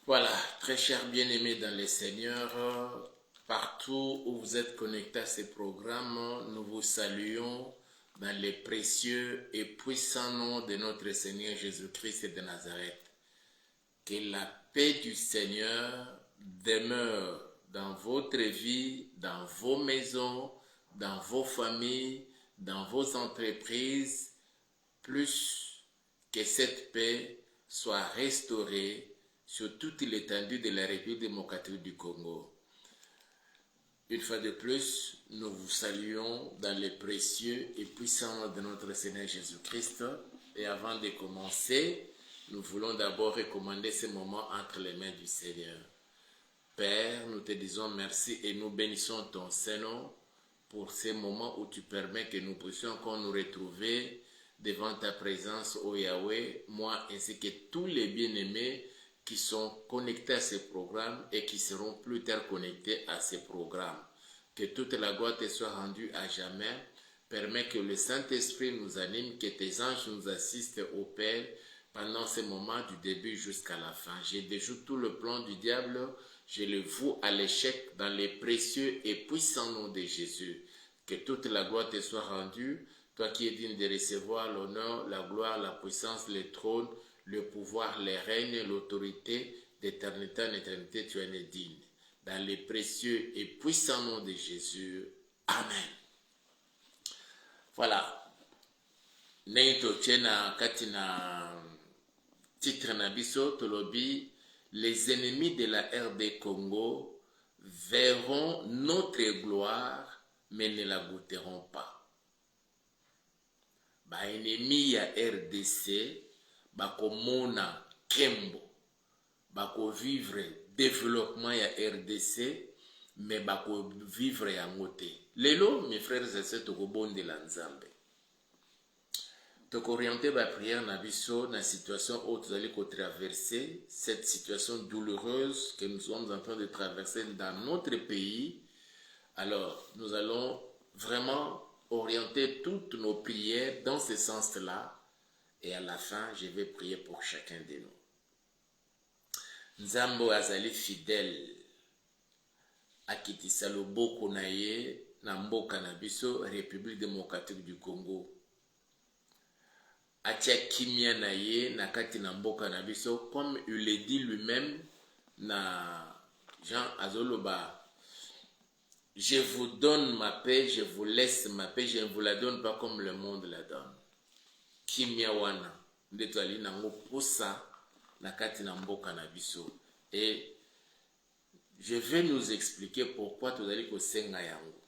Voilà, très chers bien-aimés dans les Seigneurs, partout où vous êtes connectés à ces programmes, nous vous saluons dans les précieux et puissants noms de notre Seigneur Jésus-Christ de Nazareth. Que la paix du Seigneur demeure dans votre vie, dans vos maisons, dans vos familles, dans vos entreprises, plus que cette paix soit restaurée sur toute l'étendue de la République démocratique du Congo. Une fois de plus, nous vous saluons dans les précieux et puissants noms de notre Seigneur Jésus-Christ. Et avant de commencer, nous voulons d'abord recommander ce moment entre les mains du Seigneur. Père, nous te disons merci et nous bénissons ton Saint-Nom pour ces moments où tu permets que nous puissions encore nous retrouver devant ta présence, ô Yahweh, moi ainsi que tous les bien-aimés qui sont connectés à ces programmes et qui seront plus tard connectés à ces programmes. Que toute la gloire te soit rendue à jamais. Permets que le Saint-Esprit nous anime, que tes anges nous assistent, ô Père, pendant ces moments du début jusqu'à la fin. Je déjoue tout le plan du diable, je le voue à l'échec dans les précieux et puissants noms de Jésus. Que toute la gloire te soit rendue, toi qui es digne de recevoir l'honneur, la gloire, la puissance, le trône, le pouvoir, les règnes, l'autorité, d'éternité en éternité, tu en es digne. Dans les précieux et puissants noms de Jésus. Amen. Voilà. Neito tchena katina titre na biso tolobi, les ennemis de la RD Congo verront notre gloire mais ne la goûteront pas. Ba ennemi ya RDC bakomona kembo, bakovivre développement ya RDC mais bakovivre yango te. Lelo mes frères et sœurs tokobondela Nzambe. Orienter la prière na biso na situation où vous allez traverser cette situation douloureuse que nous sommes en train de traverser dans notre pays. Alors nous allons vraiment orienter toutes nos prières dans ce sens-là et à la fin je vais prier pour chacun de nous. Nzambo azali fidèle akitisa loboko na ye na mboka na biso République démocratique du Congo. Atia kimia na ye na kati na mboka na biso, comme il le dit lui-même na Jean Azoloba, je vous donne ma paix, je vous laisse ma paix, je ne vous la donne pas comme le monde la donne. Kimia wana ndeto ali nango posa na kati na mboka na biso. Et je vais nous expliquer pourquoi tout allez kosenga yango.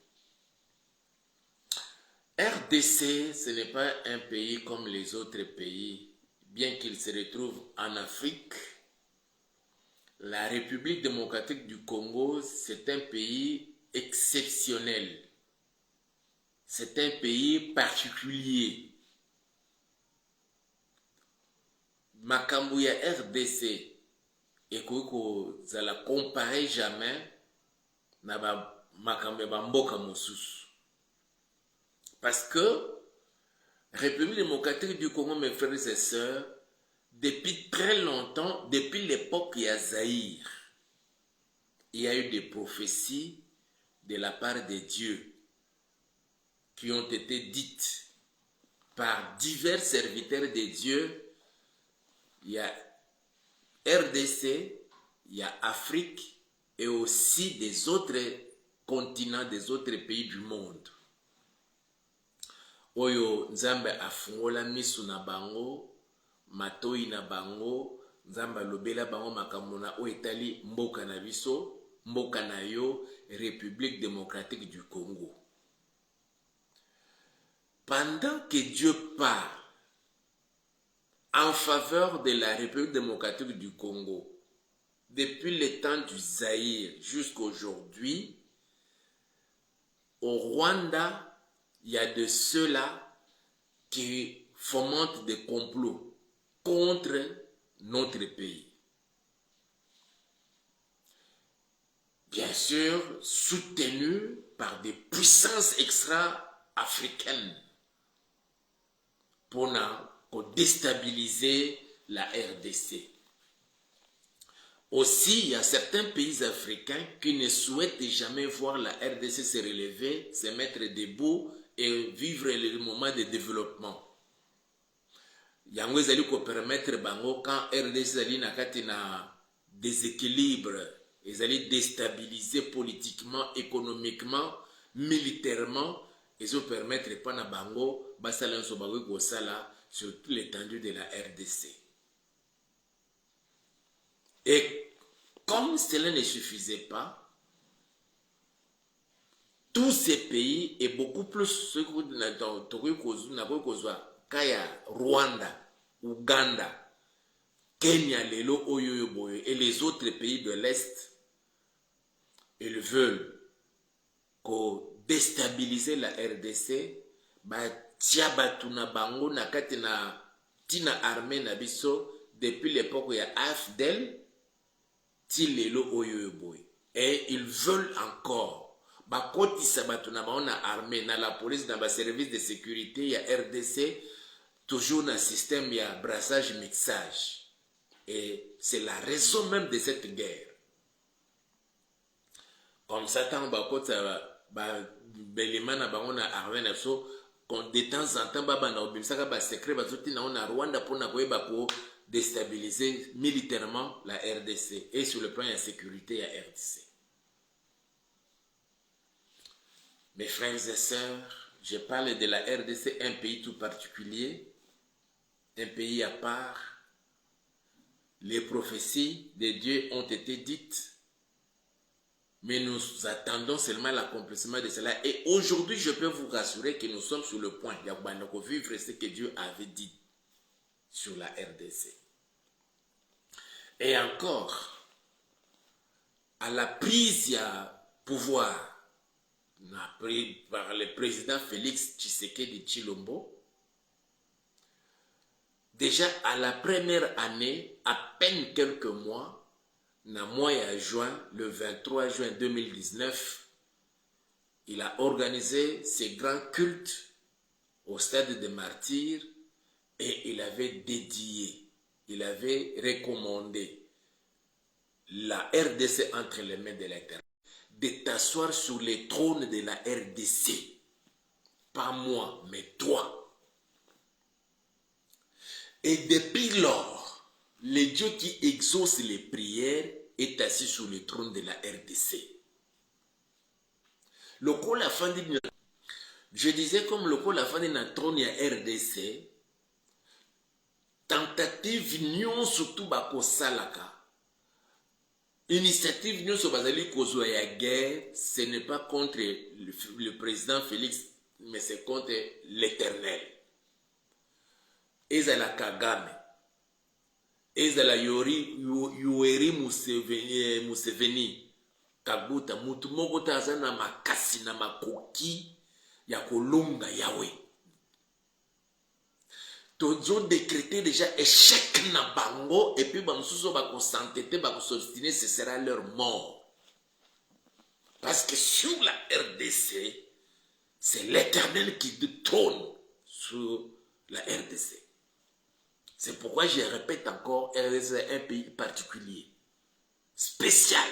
RDC, ce n'est pas un pays comme les autres pays, bien qu'il se retrouve en Afrique. La République démocratique du Congo, c'est un pays exceptionnel. C'est un pays particulier. Makambo ya RDC, ekoko zala comparer jamais na ba makambo ya mboka mosusu. Parce que République démocratique du Congo, mes frères et sœurs, depuis très longtemps, depuis l'époque de Zaïre, il y a eu des prophéties de la part de Dieu qui ont été dites par divers serviteurs de Dieu. Il y a RDC, il y a Afrique et aussi des autres continents, des autres pays du monde. Oyo Nzambe afungola misu na bango, matoi na bango, Nzambe lobela bango makambo na o etali mboka na biso, mboka na yo, République démocratique du Congo. Pendant que Dieu parle en faveur de la République démocratique du Congo, depuis le temps du Zaïre jusqu'à aujourd'hui, au Rwanda, il y a de ceux-là qui fomentent des complots contre notre pays. Bien sûr, soutenus par des puissances extra-africaines pour déstabiliser la RDC. Aussi, il y a certains pays africains qui ne souhaitent jamais voir la RDC se relever, se mettre debout et vivre le moment de développement. Yango ezali ko permettre bango quand RDC ezali na kati na déséquilibre, ezali déstabiliser politiquement, économiquement, militairement, ezo permettre pas na bango basala nso bango ko sala sur toute l'étendue de la RDC. Et comme cela ne suffisait pas, tous ces pays et beaucoup plus ceux Kaya, Rwanda, Ouganda, Kenya, Lelo, Oyoyoboyo et les autres pays de l'Est, ils veulent déstabiliser la RDC, tia batuna bango na kati na tina armée na biso depuis l'époque ya AFDEL ti lelo Oyoyoboyo. Et ils veulent encore bakotisa batuna bango na armée, na la police, na ba service de sécurité ya RDC, toujours dans le système il y a brassage mixage. Et c'est la raison même de cette guerre. Comme ça, tant belimana bangona armée na so, de temps en temps baba obimsaka ba secret bazoti na Rwanda pour na koyeba ko déstabiliser militairement la RDC et sur le plan de la sécurité la RDC. Mes frères et sœurs, je parle de la RDC, un pays tout particulier, un pays à part. Les prophéties de Dieu ont été dites, mais nous attendons seulement l'accomplissement de cela. Et aujourd'hui, je peux vous rassurer que nous sommes sur le point de vivre ce que Dieu avait dit sur la RDC. Et encore, à la prise à pouvoir par le président Félix Tshisekedi Tshilombo, déjà à la première année, à peine quelques mois, dans le mois de juin, le 23 juin 2019, il a organisé ses grands cultes au stade des martyrs et il avait dédié, il avait recommandé la RDC entre les mains de l'Éternel, de t'asseoir sur les trônes de la RDC. Pas moi, mais toi. Et depuis lors, le Dieu qui exauce les prières est assis sur le trône de la RDC. Le col a fandi, je disais comme le col a fandi na trône ya RDC, tentative nion surtout bako salaka. Initiative nion so bazali kozwa ya guerre, ce n'est pas contre le président Félix, mais c'est contre l'Éternel. Ezala Kagame, ezala Yoweri Museveni, Kaguta, mutu moko taza na makasi na makoki ya kolonga yawe. Tozo décrété déjà échec na bango et puis bamususo bako s'entêter, bako s'obstiner, ce sera leur mort. Parce que sur la RDC, c'est l'Éternel qui trône sur la RDC. C'est pourquoi je répète encore, RDC est un pays particulier, spécial.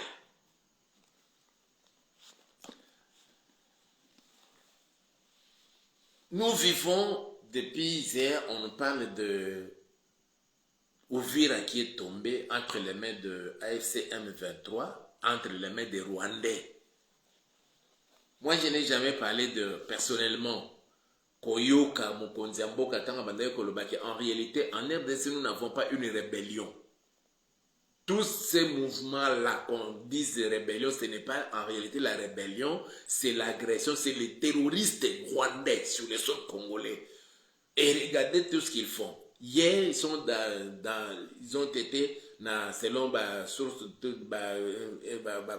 Nous vivons depuis hier, on nous parle de Uvira qui est tombé entre les mains de AFC M23, entre les mains des Rwandais. Moi, je n'ai jamais parlé de personnellement. Koyoka, Mukonziamboka, Tanga Bandaye Kolobaki. En réalité, en RDC, nous n'avons pas une rébellion. Tous ces mouvements-là, qu'on dise rébellion, ce n'est pas en réalité la rébellion, c'est l'agression, c'est les terroristes rwandais sur le sol congolais. Et regardez tout ce qu'ils font. Hier, ils sont ils ont été selon ma source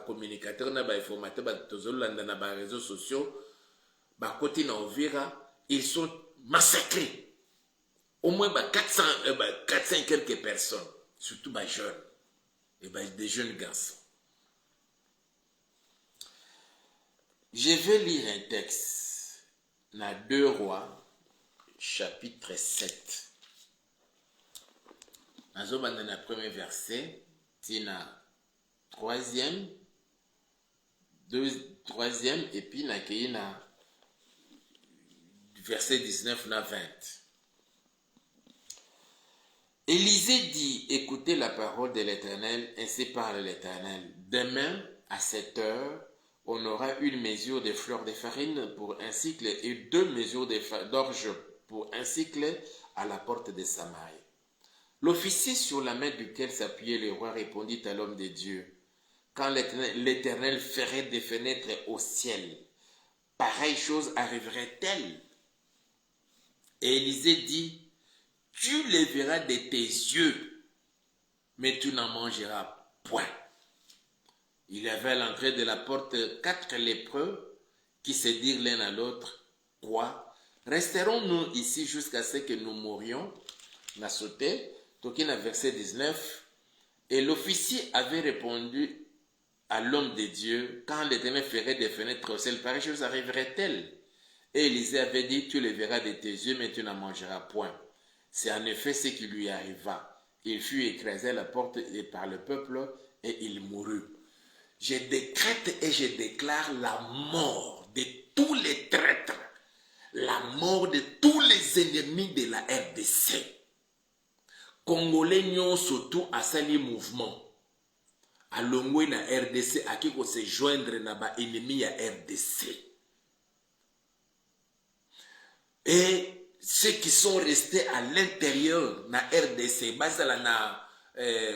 communicateur, informateur, les réseaux sociaux, côté na Uvira, ils sont massacrés. Au moins 400 quelques personnes, surtout jeunes, et des jeunes garçons. Je vais lire un texte dans 2 Rois, chapitre 7. Dans le premier verset, tina troisième, et puis nakeyi na verset 19 na 20. Élisée dit, écoutez la parole de l'Éternel, ainsi parle l'Éternel. Demain, à 7 heures, on aura une mesure de fleurs de farine pour un cycle et 2 mesures d'orge pour un cycle à la porte de Samarie. L'officier sur la main duquel s'appuyait le roi répondit à l'homme de Dieu, quand l'Éternel ferait des fenêtres au ciel, pareille chose arriverait-elle? Et Élisée dit, tu les verras de tes yeux, mais tu n'en mangeras point. Il y avait à l'entrée de la porte 4 lépreux qui se dirent l'un à l'autre, quoi? Resterons-nous ici jusqu'à ce que nous mourions? On a sauté, Tokina verset 19. Et l'officier avait répondu à l'homme de Dieu, quand l'Éternel ferait des fenêtres au ciel, pareille chose arriverait-elle? Et Élisée avait dit, tu les verras de tes yeux, mais tu n'en mangeras point. C'est en effet ce qui lui arriva. Il fut écrasé à la porte par le peuple et il mourut. Je décrète et je déclare la mort de tous les traîtres, la mort de tous les ennemis de la RDC. Congolais n'ont surtout à sali mouvement. À l'ongwe na RDC, à qui se joindre na ba ennemi à RDC. Et ceux qui sont restés à l'intérieur na RDC, basala na,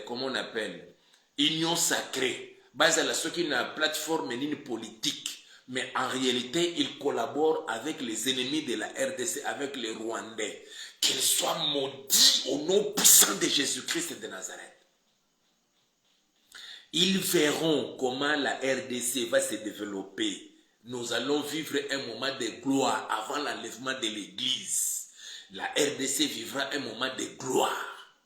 comment on appelle, union sacrée, basala ceux qui na plateforme politique, mais en réalité, ils collaborent avec les ennemis de la RDC, avec les Rwandais. Qu'ils soient maudits au nom puissant de Jésus-Christ de Nazareth. Ils verront comment la RDC va se développer. Nous allons vivre un moment de gloire avant l'enlèvement de l'Église. La RDC vivra un moment de gloire.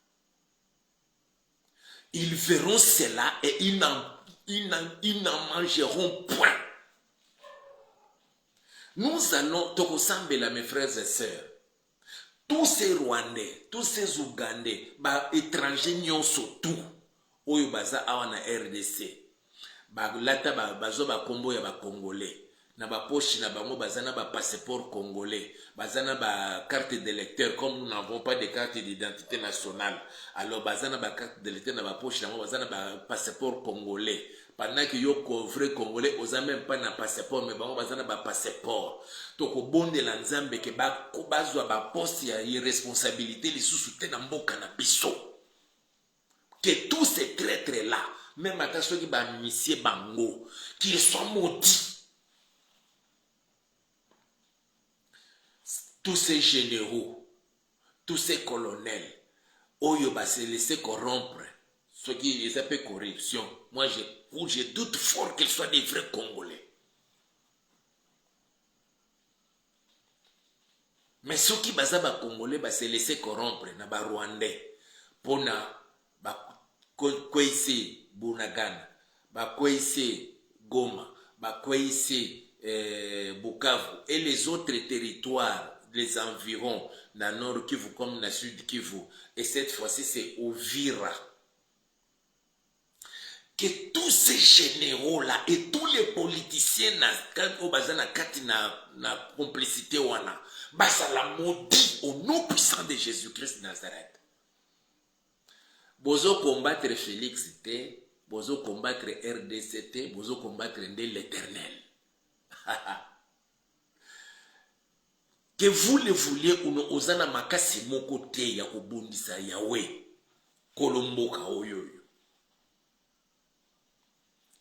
Ils verront cela et ils n'en mangeront point. Nous allons, Tokosambela, mes frères et sœurs, tous ces Rwandais, tous ces Ougandais, étrangers nyonso tout, oyo baza awa na RDC, lata bazo ba kombo ya ba Congolais, na ba poche na bango baza na ba passeport congolais, baza na ba carte d'électeur, comme nous n'avons pas de carte d'identité nationale, alors baza na ba carte d'électeur na ba poche na bango baza na ba passeport congolais. Pendant que yo vrai congolais oza même pas na passeport, mais bango baza na ba passeport. Toko bonde la nzambe ke ba bazwa ba poste ya irresponsabilité lisusu te na mboka na biso. Que tous ces traîtres là, même ata soki ba misie bango, qu'ils soient maudits. Tous ces généraux, tous ces colonels, oyo ba se laisser corrompre. Ce qui les appelle corruption, moi je doute fort qu'ils soient des vrais Congolais. Mais ceux qui baza ba Congolais ba se laisser corrompre na ba Rwandais pona ba kwese Bunagana, ba kwese Goma, ba kwese Bukavu et les autres territoires, les environs, na Nord Kivu comme na Sud Kivu, et cette fois-ci c'est Uvira. Que tous ces généraux-là et tous les politiciens na complicité wana, ça la maudit au nom puissant de Jésus-Christ de Nazareth. Bozo combattre Félix te, bozo combattre RDC te, bozo combattre l'Éternel. Que vous le vouliez ou non, ozana makasi moko te ya kobundisa Yahweh kolomboka oyoyo.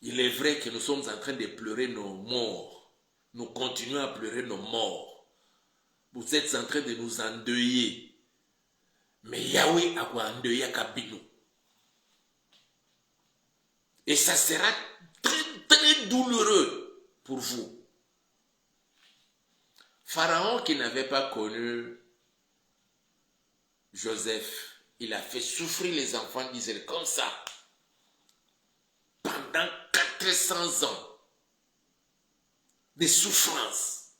Il est vrai que nous sommes en train de pleurer nos morts. Nous continuons à pleurer nos morts. Vous êtes en train de nous endeuiller. Mais Yahweh a quoi endeuiller Kabino. Et ça sera très très douloureux pour vous. Pharaon qui n'avait pas connu Joseph, il a fait souffrir les enfants d'Israël comme ça. Pendant 400 ans de souffrance,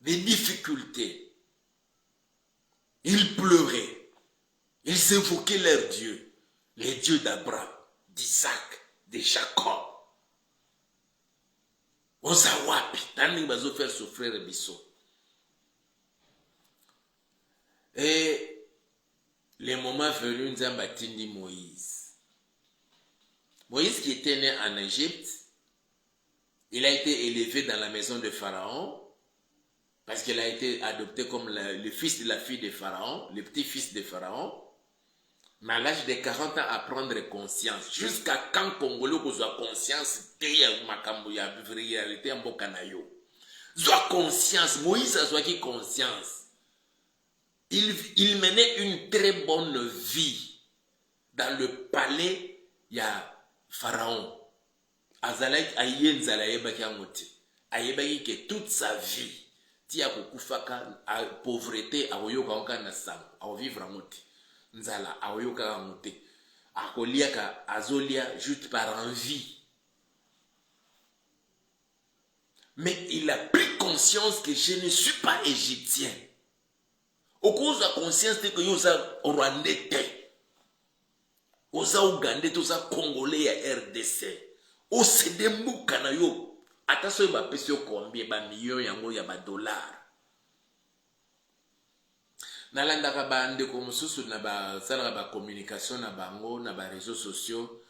de difficultés, ils pleuraient, ils évoquaient leur Dieu, les dieux d'Abraham, d'Isaac, de Jacob. Oza wapi, tani bazo faire souffrir biso. Et le moment venu, nous avons bâti Moïse. Moïse qui était né en Égypte, il a été élevé dans la maison de Pharaon, parce qu'il a été adopté comme le fils de la fille de Pharaon, le petit-fils de Pharaon. Mais à l'âge de 40 ans, à prendre conscience. Jusqu'à quand Congolais a conscience qu'il y a une réalité en Bokanayo. Soit conscience, Moïse a soit conscience. Il menait une très bonne vie dans le palais de Pharaon. Azalek ayen zalaye ki amote. Ayebaki que toute sa vie, tia kokufaka a pauvreté aoyoka onka na sang, a vivre amote. Nzala aoyoka amote. Akoliaka azolia juste par envie. Mais il a pris conscience que je ne suis pas égyptien. Au cause de la conscience que yosa rwandais te. Oza ougandais, oza congolais ya RDC. O sede mbuka na yo. Ata so ba pesi yo combien ba millions yango ya ba dollars. Nalandaka ba ndeko mususu na ba sala ba communication na bango na ba réseaux sociaux.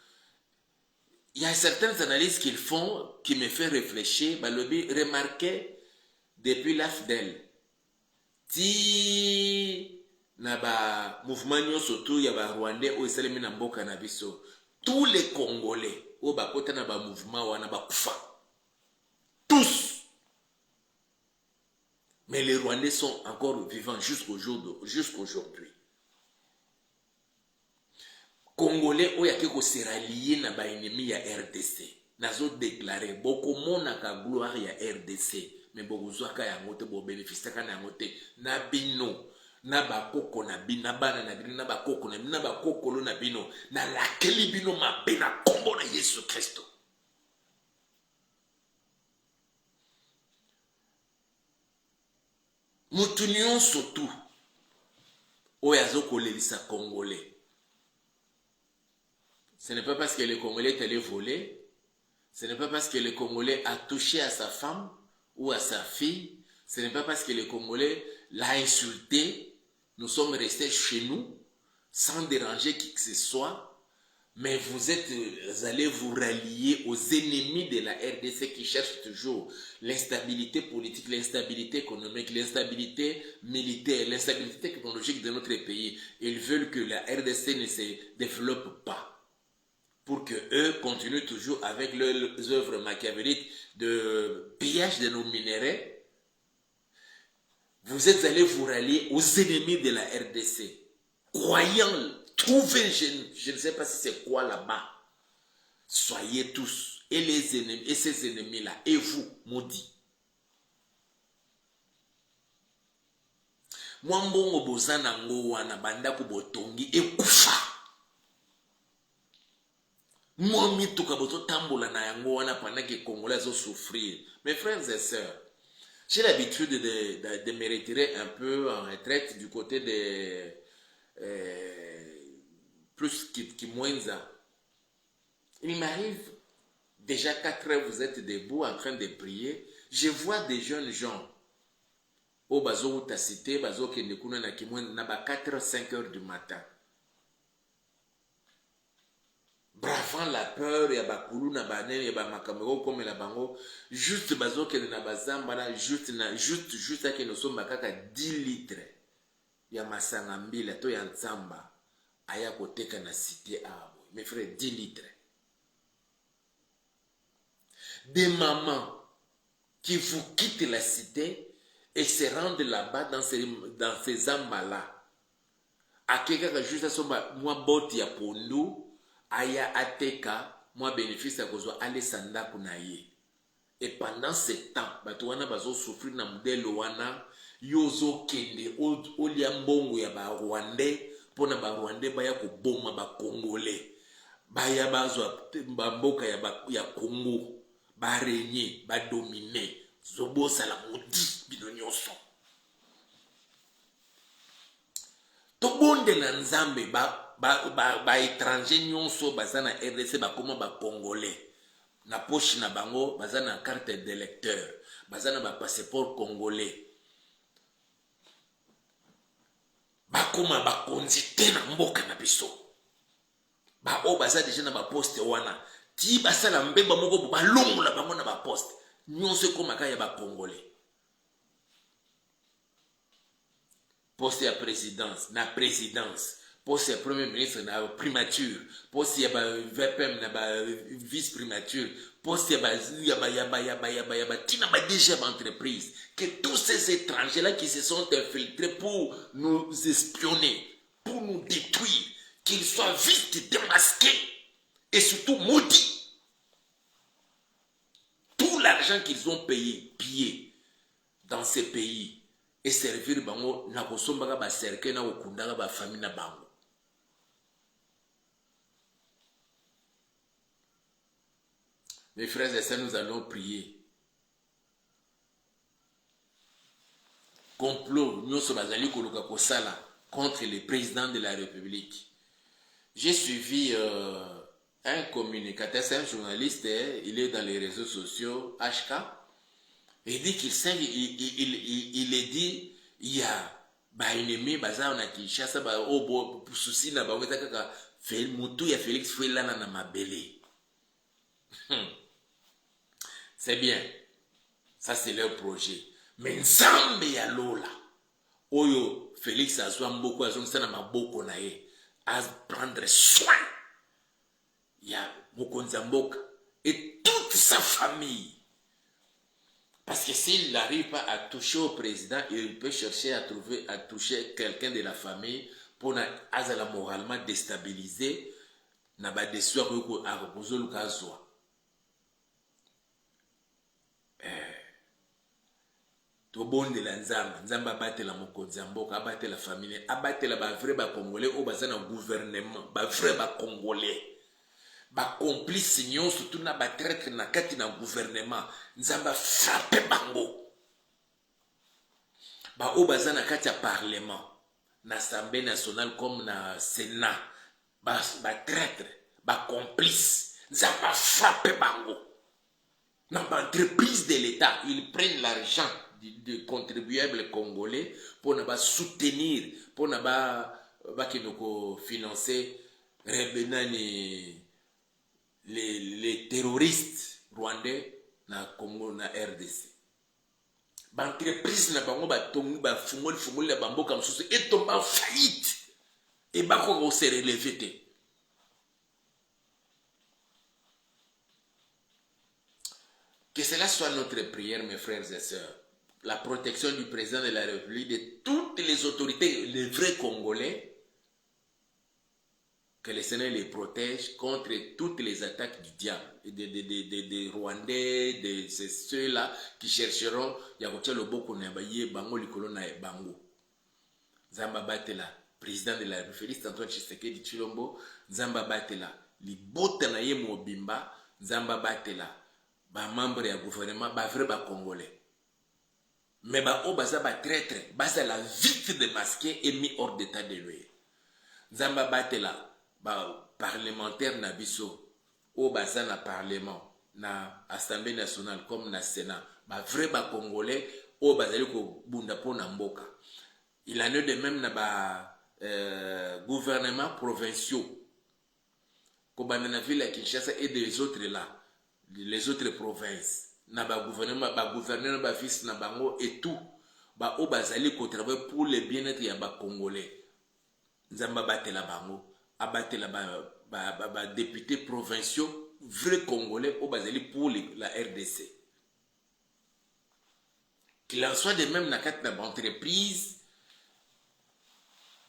Il y a certaines analyses qu'ils font qui me fait réfléchir, ba lobi remarquer depuis l'AFDEL. Ti na ba mouvement nyonso tu ya ba Rwandais o esalemi na mboka na biso. Tous les Congolais o ba kota na ba mouvement wana ba kufa. Tous. Mais les Rwandais sont encore vivants jusqu'aujourd'hui. Congolais o yake ko se rallier na ba ennemi ya RDC. Nazo déclarer boko mona ka gloire ya RDC. Mais boko zwaka yango te bo bénéficier ka na yango te na bino. Na ba koko na bino na bana na bino na ba koko na bino na ba kokolo na bino na lakeli bino mabe na kombo na Yesu Kristo. Mutunion surtout oyazo kolelisa Congolais. Ce n'est pas parce que le Congolais est allé voler, ce n'est pas parce que le Congolais a touché à sa femme ou à sa fille, ce n'est pas parce que le Congolais l'a insulté, nous sommes restés chez nous, sans déranger qui que ce soit, mais vous allez vous rallier aux ennemis de la RDC qui cherchent toujours l'instabilité politique, l'instabilité économique, l'instabilité militaire, l'instabilité technologique de notre pays. Ils veulent que la RDC ne se développe pas, pour que eux continuent toujours avec leurs œuvres machiavéliques de pillage de nos minéraux. Vous êtes allés vous rallier aux ennemis de la RDC, croyant trouver, je ne sais pas si c'est quoi là-bas. Soyez tous, et les ennemis, et ces ennemis-là, et vous, maudits. Mwambongo bozana ngo wana banda kubotongi ekufa. Mwami tukaboto tambola na yango wana pendant que les Congolais ont souffrir. Mes frères et sœurs, j'ai l'habitude de me retirer un peu en retraite du côté des plus Kimwenza. Il m'arrive, déjà 4 heures, vous êtes debout en train de prier. Je vois des jeunes gens. Au bazo ou ta cité, bazo kendekuna na Kimwenza, na ba 4 heures, 5 heures du matin. Bravant la peur, ya bakulu na banene, ya ba makamero comme la bango, juste bazo kende na bazamba na juste ake no somba kaka 10 litres. Ya masanga mbila to ya nzamba aya koteka na cité abo. Mes frères, 10 litres. Des mamans qui vous quittent la cité et se rendent là-bas dans ces amba-là. Akeka juste à somba moi boti ya pondu aya ateka moi bénéfice à kozwa ale sanda kunaye. Et pendant ce temps, batuana bazo souffrir na modèle wana yozo kende olia mbongo ya ba Rwandais pona ba Rwandais baya ko boma ba Congolais. Baya bazwa mboka ya Congo, ba régner, ba dominer, zobo sala modi bino nyonso. To bonde na Nzambe ba étranger nyonso baza na RDC bakoma ba congolais na poche na bango baza na carte d'électeur baza na ba passeport congolais bakoma bakonzi te na mboka na biso o baza déjà na ba poste wana ti basala mbemba moko balongola bango na ba poste nyonso ekomaka ya ba congolais poste ya présidence na présidence poste ya premier ministre na primature poste ya ba VPM na ba vice primature poste ya ba tina ba DG entreprise que tous ces étrangers là qui se sont infiltrés pour nous espionner pour nous détruire qu'ils soient vite démasqués et surtout maudits tout l'argent qu'ils ont pillé dans ces pays et servir bango na kosombaka ba cercle na kokundaka ba famille na bango. Mes frères et sœurs, nous allons prier. Complot, nous sommes allés contre le président de la République. J'ai suivi un communicateur, c'est un journaliste, il est dans les réseaux sociaux, HK. Il dit qu'il sait, il est dit, il y a un ennemi, on a Kinshasa, pour souci, Félix Fouelana na mabele. C'est bien. Ça, c'est leur projet. Mais Nzambe ya Lola. Oyo, Félix a soin beaucoup, a soin maboko na ye. À prendre soin. Il y a Mokonzamboka. Et toute sa famille. Parce que s'il n'arrive pas à toucher au président, il peut chercher à toucher quelqu'un de la famille pour azala moralement déstabiliser na ba desuwa ko a reposer le kazwa. To bonde la nzamba batela mokonzi mboka abatela famille abatela ba vrai ba congolais au bazana gouvernement ba vrai ba congolais. Ba complice nyon surtout na ba traître na kati na gouvernement nzamba frappe bango ba obaza na kati ya parlement na assemblée nationale comme na sénat ba traître ba complice nzamba frappe bango na ba entreprise de l'état ils prennent l'argent de contribuables congolais pour na ba soutenir pour na ba kinoko financer rebenani les terroristes rwandais na Congo na RDC. L'entreprise na bango ba tongi ba fungoli la bamboka msusu et tombe en faillite et ba ko se relever te. Que cela soit notre prière, mes frères et sœurs. La protection du président de la République, de toutes les autorités, les vrais Congolais, que le Seigneur les protège contre toutes les attaques du diable, des Rwandais, de ceux-là qui chercheront Yakotia Loboko Nabaye, Bango Likolo na Bango. Zamba Batela, président de la République, Félix Antoine Tshisekedi Tshilombo, Zamba Batela, Libota na ye Mobimba, Zamba Batela, ba membre ya gouvernement, ba vrai ba Congolais. Mais ba o baza ba traître, baza la vite démasquée et mis hors d'état de nuire. Zamba Batela, ba parlementaire na biso o baza na parlement na assemblée nationale comme na sénat ba vrai ba congolais o bazali ko bunda pona mboka il en est de même na ba gouvernement provinciaux ko banda na ville ya Kinshasa et des autres là les autres provinces na ba gouvernement ba gouverneur ba fils na bango et tout ba o bazali ko travailler pour le bien-être ya ba congolais nzamba batela bango abatela ba députés provinciaux vrais congolais au basali pour la RDC. Qu'il en soit de même dans quatre entreprises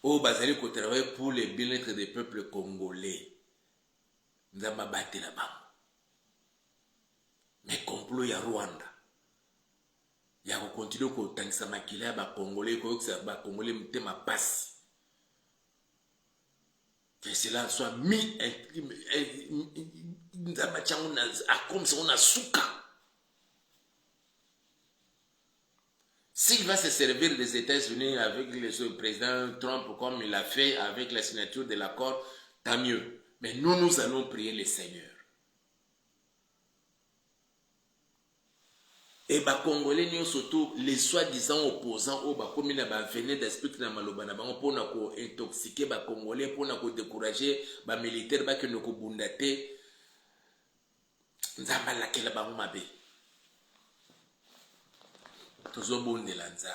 au basali qui travaille pour le bien-être des peuples congolais. Nous avons battu là-bas. Mais complot ya Rwanda. Il y a continuer à tangisa makila ba congolais ko ba congolais mtema passe. Que cela soit mis comme si on a souka. S'il va se servir des États-Unis avec le président Trump comme il a fait avec la signature de l'accord, tant mieux. Mais nous allons prier le Seigneur. Et les Congolais, surtout les soi-disant opposants, comme ils venaient d'expliquer dans Malobana, pour intoxiquer les Congolais, pour décourager les militaires, pour nous bundater. Nzamba lakela bango mabe. Toujours bon de l'anza.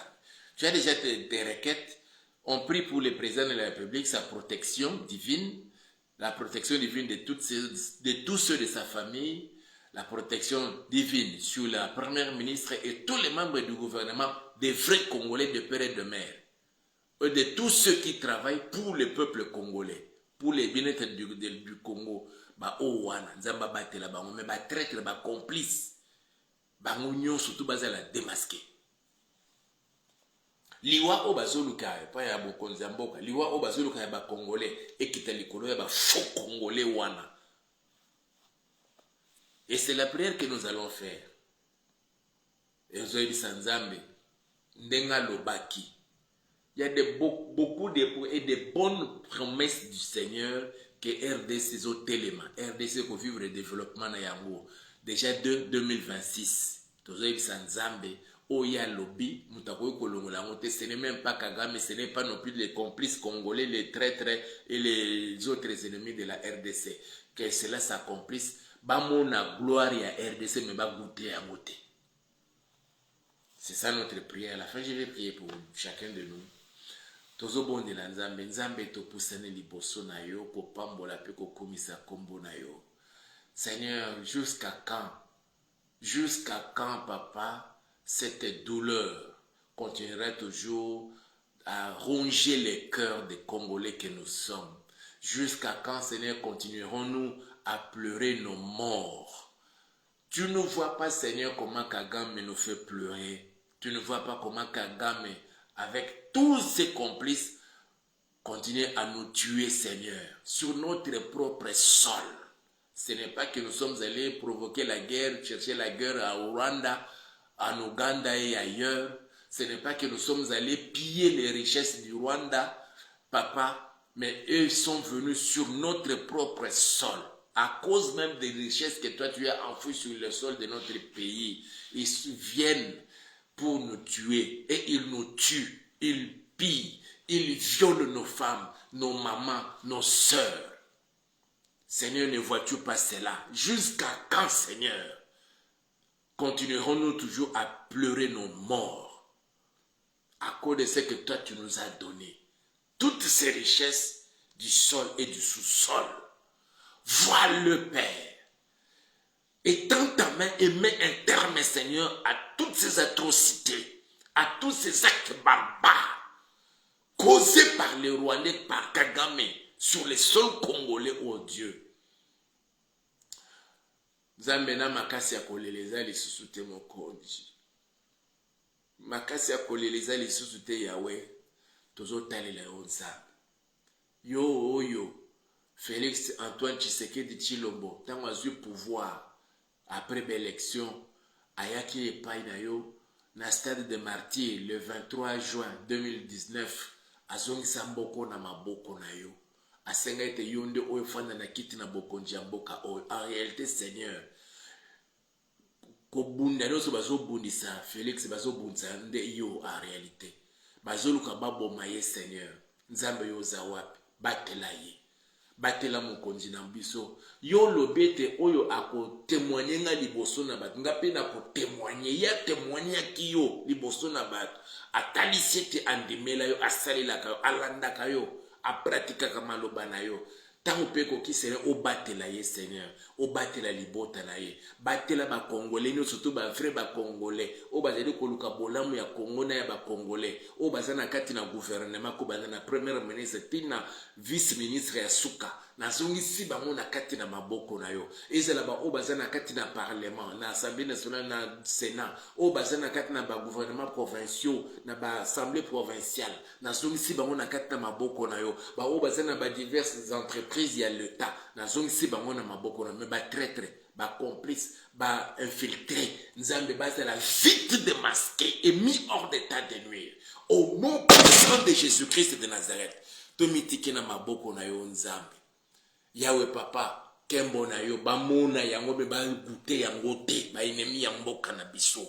Tu as déjà des requêtes. On prie pour le président de la République, sa protection divine, la protection divine de tous ceux de sa famille, la protection divine sur la première ministre et tous les membres du gouvernement, des vrais Congolais de père et de mère, et de tous ceux qui travaillent pour le peuple congolais, pour les bien-être du Congo. Ba owana nzamba batela bango mais ba traître ba complice bango nyo surtout bazala démasqué liwa o bazoluka pa ya bokonza mboka liwa o bazoluka ya ba congolais ekita likolo ya ba faux congolais wana. Et c'est la prière que nous allons faire. Ezoyi sanzambe ndenga lobaki. Il y a beaucoup de bonnes promesses du Seigneur que RDC au téléma. RDC pour vivre le développement na yango. Déjà 2026. Tozoyi sanzambe oya lobby mutakoyi kolongola ngote. Ce n'est même pas Kagame, ce n'est pas non plus les complices congolais, les traîtres et les autres ennemis de la RDC. Que cela s'accomplisse. Bamona gloire ya RDC mais ba goûter à goûter. C'est ça notre prière. À la fin, je vais prier pour chacun de nous. Tozo bonde la nzambe nzambe to poussane liboso na yo ko pambola pe ko komisa kombo na yo. Seigneur, jusqu'à quand papa cette douleur continuera toujours à ronger les cœurs des Congolais que nous sommes? Jusqu'à quand, Seigneur, continuerons-nous à pleurer nos morts? Tu ne vois pas, Seigneur, comment Kagame nous fait pleurer. Tu ne vois pas comment Kagame, avec tous ses complices, continue à nous tuer, Seigneur, sur notre propre sol. Ce n'est pas que nous sommes allés provoquer la guerre, chercher la guerre à Rwanda, en Ouganda et ailleurs. Ce n'est pas que nous sommes allés piller les richesses du Rwanda, papa, mais eux sont venus sur notre propre sol. À cause même des richesses que toi tu as enfouies sur le sol de notre pays, ils viennent pour nous tuer et ils nous tuent, ils pillent, ils violent nos femmes, nos mamans, nos sœurs. Seigneur, ne vois-tu pas cela? Jusqu'à quand, Seigneur, continuerons-nous toujours à pleurer nos morts à cause de ce que toi tu nous as donné? Toutes ces richesses du sol et du sous-sol. Vois-le, Père. Étends ta main et mets un terme, Seigneur, à toutes ces atrocités, à tous ces actes barbares causés par les Rwandais, par Kagame, sur les sols congolais, oh Dieu. Zambena makasi ya koleleza lisusu te mokonzi. Makasi ya koleleza lisusu te Yahweh. Tozotalela yo nzambe. Yo oyo Félix Antoine Tshisekedi Tshilombo tango azwi pouvoir après l'élection ayaki epai na yo na stade de Martyrs le 23 juin 2019 azongisa mboko na maboko na yo. Asenga ete yonde oyo fanda na kiti na bokonzi ya mboka oyo. En réalité, Seigneur, kobunda nyonso bazobundisa Félix bazobundisa nde yo en réalité. Bazoluka baboma ye, Seigneur. Nzambe yo oza wapi? Batela ye. Batela mokonzi na biso. Yo lobete oyo ako témoigner nga liboso na bato. Nga pe na ko témoigner. Ya témoigner ki yo liboso na bato. Atalisi ete andimela yo, asalelaka yo, alandaka yo, apratikaka maloba na yo. Tango pe koki Seigneur, obatela ye Seigneur, obatela libota na ye. Batela ba Congolais, nous surtout ba frère ba Congolais. O bazali koluka bolamu ya Congo na ya ba Congolais. O bazana kati na gouvernement ko bazana premier ministre tina vice ministre ya suka. nazongisi bango na kati na maboko na yo ezala ba o baza na kati na parlement na assemblée nationale na sénat o baza na kati na ba gouvernement provinciaux na ba assemblée provinciale nazongisi bango na kati na maboko na yo ba o baza na ba diverses entreprises ya l'État nazongisi bango na maboko na mais ba traître ba complice ba infiltré nzambe bazala vite démasqué et mis hors d'état de nuire au nom puissant de Jésus-Christ de Nazareth tomitiki na maboko na yo nzambe Yahweh papa kembo na yo bamona yango be ba goûter yango te ba ennemi ya mboka na biso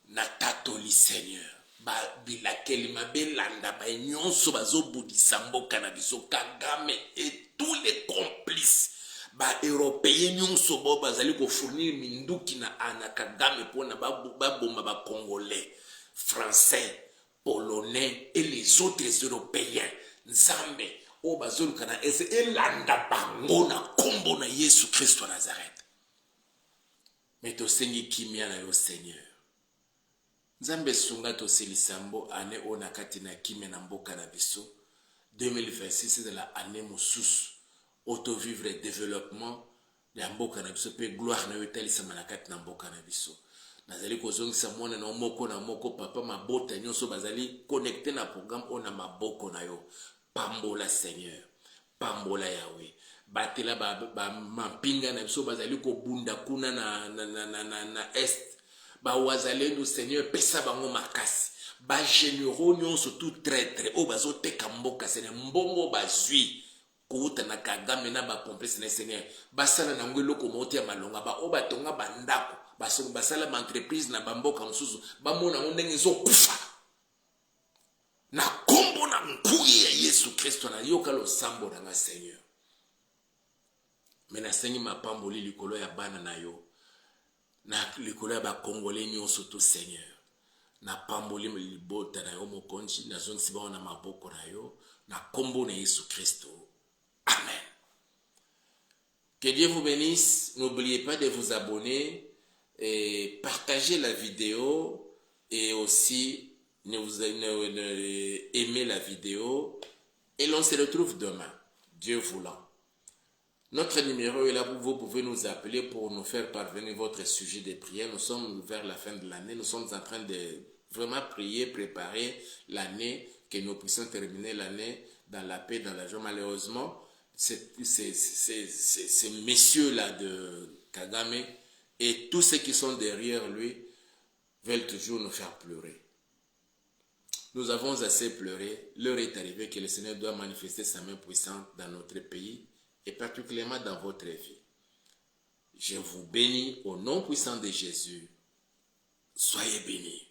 na tatoli Seigneur ba bilakeli mabelanda ba nyonso bazobudisa mboka na biso Kagame et tous les complices ba européens nyonso bo bazali ko fournir minduki na ana Kagame pona ba bomba ba congolais français polonais et les autres européens nzambe o bazoluka na ese elanda bango na kombo na Yesu Kristo wa Nazareth mais tosengi kimia na yo Seigneur nzambe sunga toselisambo ane ona kati na kimia na mboka na biso 2026 de la année mosusu auto vivre développement ya mboka na biso pe gloire na yo etalisama na kati na mboka na biso nazali kozongisa mwana na moko na moko papa mabota nyonso bazali connecté na programme ona maboko na yo pambola Seigneur pambola Yahweh batela ba mapinga na biso bazali ko bunda kuna na est ba wazalendo Seigneur pesa bango makasi ba généraux nyonso tout traître o bazoteka mboka Seigneur mbongo bazwi kuuta na Kagame na ba complice na Seigneur basala na ngwe loko moti ya malonga ba o batonga bandako basoko basala ma entreprise na bamboka mosusu bamona ndenge ezokufa na kombo na nkuyi ya Yesu Kristo na yoka losambo na Seigneur mena sengi mapamboli likolo ya bana na yo na likolo ya ba congolais nyonso to Seigneur na pamboli libota na yo mokonzi na zonsi ba na maboko na yo na kombo na Yesu Kristo. Amen. Que Dieu vous bénisse. N'oubliez pas de vous abonner et partager la vidéo et aussi aimer la vidéo. Et l'on se retrouve demain, Dieu voulant. Notre numéro est là, vous pouvez nous appeler pour nous faire parvenir votre sujet de prière. Nous sommes vers la fin de l'année, nous sommes en train de vraiment prier, préparer l'année, que nous puissions terminer l'année dans la paix, dans la joie. Malheureusement, ces messieurs-là de Kagame et tous ceux qui sont derrière lui veulent toujours nous faire pleurer. Nous avons assez pleuré. L'heure est arrivée que le Seigneur doit manifester sa main puissante dans notre pays et particulièrement dans votre vie. Je vous bénis au nom puissant de Jésus. Soyez bénis.